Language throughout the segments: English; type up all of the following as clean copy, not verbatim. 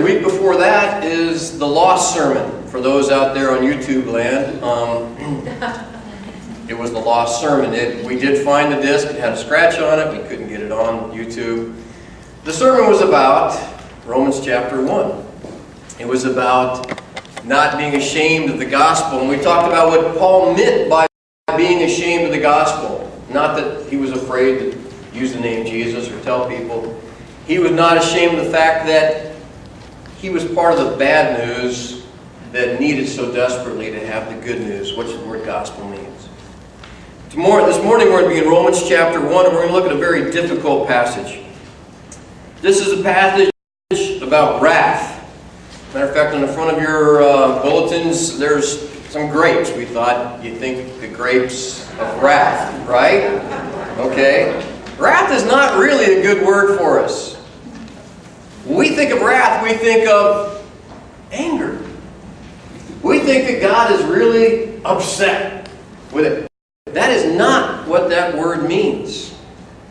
week before that is the Lost Sermon. For those out there on YouTube land, it was the Lost Sermon. We did find the disc. It had a scratch on it. We couldn't get it on YouTube. The sermon was about Romans chapter 1. It was about not being ashamed of the gospel. And we talked about what Paul meant by being ashamed of the gospel. Not that he was afraid to use the name Jesus or tell people. He was not ashamed of the fact that he was part of the bad news that needed so desperately to have the good news, which the word gospel means. This morning we're going to be in Romans chapter 1, and we're going to look at a very difficult passage. This is a passage about wrath. Matter of fact, on the front of your bulletins, there's some grapes. We thought you'd think the grapes of wrath, right? Okay. Wrath is not really a good word for us. When we think of wrath, we think of anger. We think that God is really upset with it. That is not what that word means.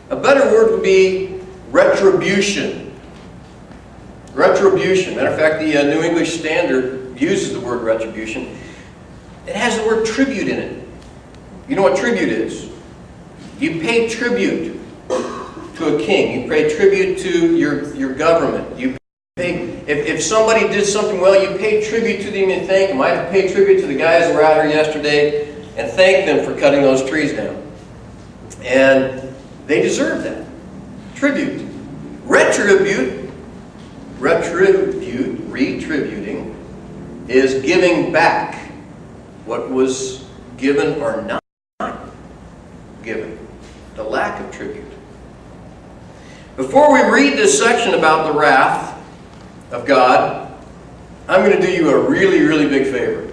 A better word would be retribution. Retribution. Matter of fact, the New English Standard uses the word retribution. It has the word tribute in it. You know what tribute is? You pay tribute to a king. You pay tribute to your government. You pay, if somebody did something well, you pay tribute to them and thank them. I had to pay tribute to the guys who were out here yesterday and thank them for cutting those trees down. And they deserve that. Tribute. Retributing is giving back what was given or not given. The lack of tribute. Before we read this section about the wrath of God, I'm going to do you a really, really big favor.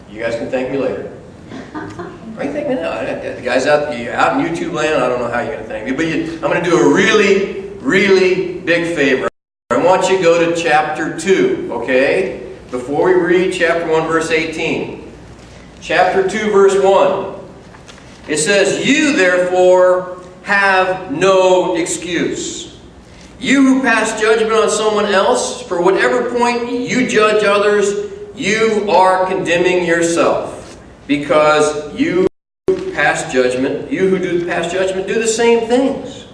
You guys can thank me later. Why you thank me now? The guys out in YouTube land, I don't know how you're going to thank me, but I'm going to do a really, really big favor. I want you to go to chapter 2, okay? Before we read chapter 1, verse 18. Chapter 2, verse 1. It says, "You therefore have no excuse. You who pass judgment on someone else, for whatever point you judge others, you are condemning yourself, because you pass judgment. You who do pass judgment do the same things.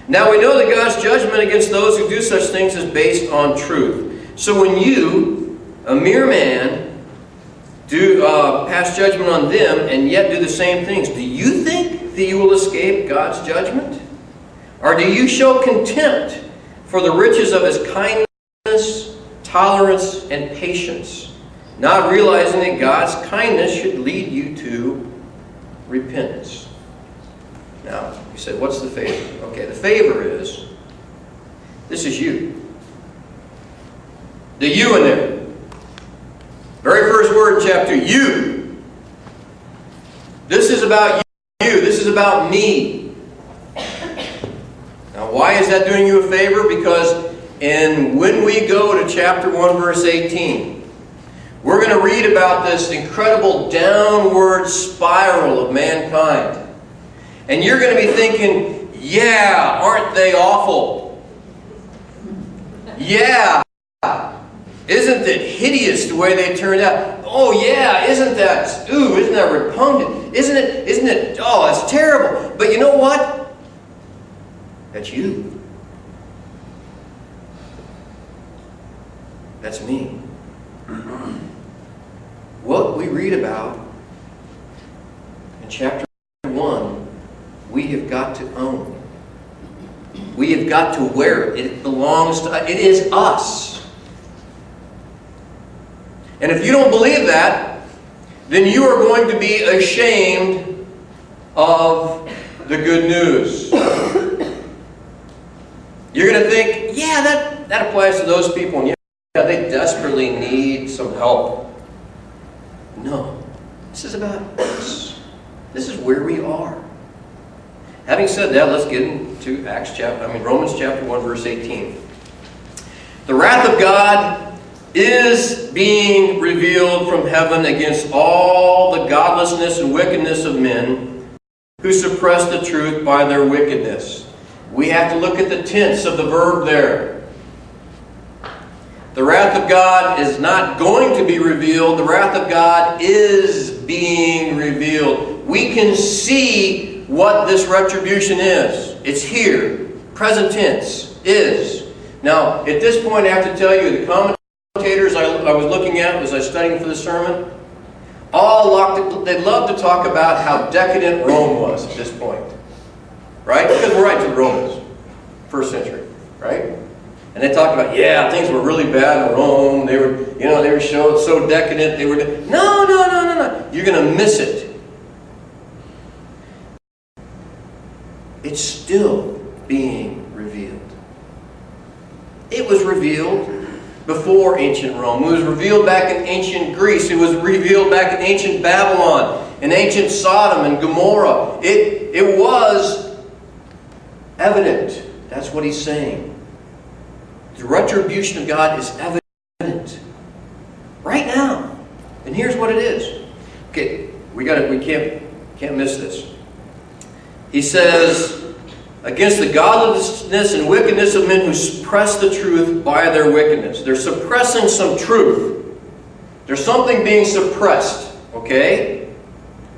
Now we know that God's judgment against those who do such things is based on truth. So when you, a mere man, do pass judgment on them and yet do the same things, do you think that you will escape God's judgment? Or do you show contempt for the riches of His kindness, tolerance, and patience, not realizing that God's kindness should lead you to repentance?" Now, you said, what's the favor? Okay, the favor is, this is you. The you in there. Very first word in chapter, you. This is about you. This is about me. Now, why is that doing you a favor? Because when we go to chapter 1, verse 18, we're going to read about this incredible downward spiral of mankind. And you're going to be thinking, yeah, aren't they awful? Yeah, isn't it hideous the way they turned out? Oh yeah, isn't that repugnant? Isn't it, oh, it's terrible. But you know what? That's you. That's me. What we read about in chapter 1, we have got to own. We have got to wear it. It belongs to us. It is us. And if you don't believe that, then you are going to be ashamed of the good news. You're going to think, yeah, that applies to those people. And yeah, they desperately need some help. No. This is about us. This is where we are. Having said that, let's get into Romans chapter 1, verse 18. The wrath of God is being revealed from heaven against all the godlessness and wickedness of men who suppress the truth by their wickedness. We have to look at the tense of the verb there. The wrath of God is not going to be revealed. The wrath of God is being revealed. We can see what this retribution is. It's here. Present tense. Is. Now, at this point, I have to tell you, the commentators I was looking at as I was studying for the sermon, they love to talk about how decadent Rome was at this point. Right? Because we're right to the Romans. First century. Right? And they talk about, yeah, things were really bad in Rome. They were so decadent. They were no. You're going to miss it. It's still being revealed. It was revealed before ancient Rome. It was revealed back in ancient Greece. It was revealed back in ancient Babylon, in ancient Sodom and Gomorrah. It was evident. That's what he's saying. The retribution of God is evident right now. And here's what it is. Okay, we can't miss this. He says, against the godlessness and wickedness of men who suppress the truth by their wickedness. They're suppressing some truth. There's something being suppressed, okay?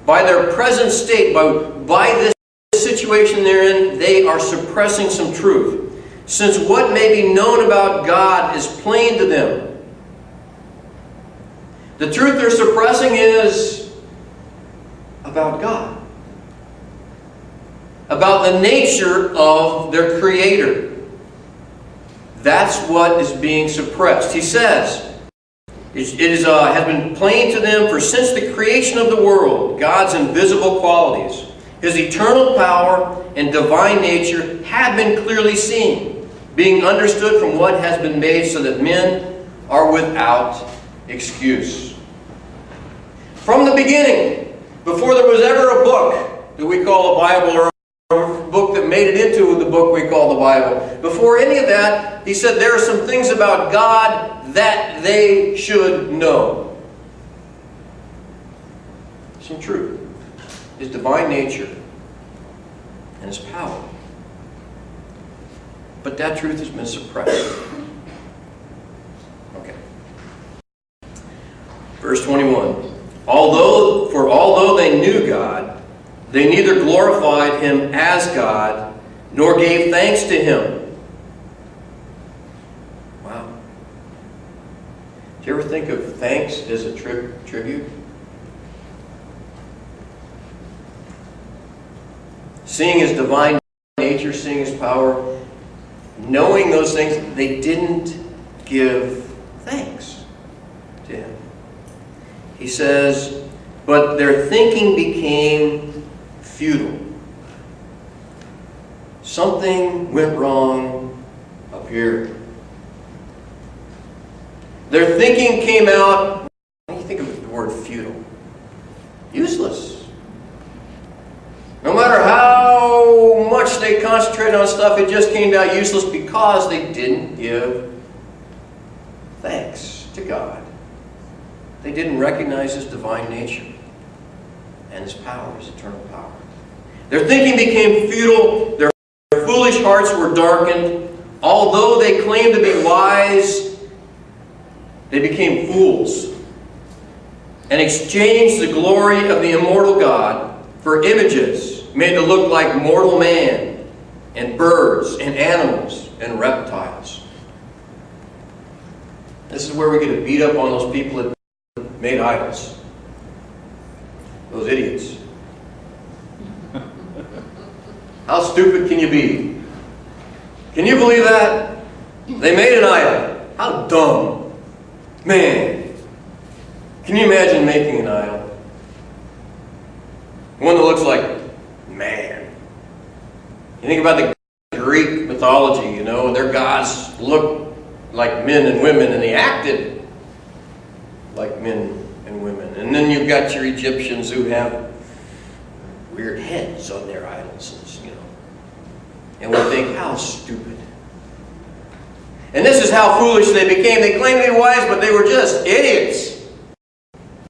By their present state, by this situation they're in, they are suppressing some truth. Since what may be known about God is plain to them. The truth they're suppressing is about God. About the nature of their Creator. That's what is being suppressed. He says, has been plain to them, for since the creation of the world, God's invisible qualities, His eternal power and divine nature have been clearly seen, being understood from what has been made, so that men are without excuse. From the beginning, before there was ever a book that we call the Bible, or a book that made it into the book we call the Bible, before any of that, he said there are some things about God that they should know. Some truth. His divine nature and His power. But that truth has been suppressed. Okay. Verse 21. Although they knew God, they neither glorified Him as God, nor gave thanks to Him. Wow. Do you ever think of thanks as a tribute? Seeing His divine nature, seeing His power, knowing those things, they didn't give thanks to Him. He says, but their thinking became futile. Something went wrong up here. Their thinking came out, what do you think of the word futile? Useless. No matter how much they concentrated on stuff, it just came out useless because they didn't give thanks to God. They didn't recognize His divine nature and His power, His eternal power. Their thinking became futile. Their foolish hearts were darkened. Although they claimed to be wise, they became fools and exchanged the glory of the immortal God for images made to look like mortal man and birds and animals and reptiles. This is where we get to beat up on those people that made idols. Those idiots. How stupid can you be? Can you believe that? They made an idol. How dumb. Man. Can you imagine making an idol? One that looks like man. You think about the Greek mythology, you know, their gods looked like men and women, and they acted like men and women. And then you've got your Egyptians who have weird heads on their idols, you know. And we think, how stupid. And this is how foolish they became. They claimed to be wise, but they were just idiots.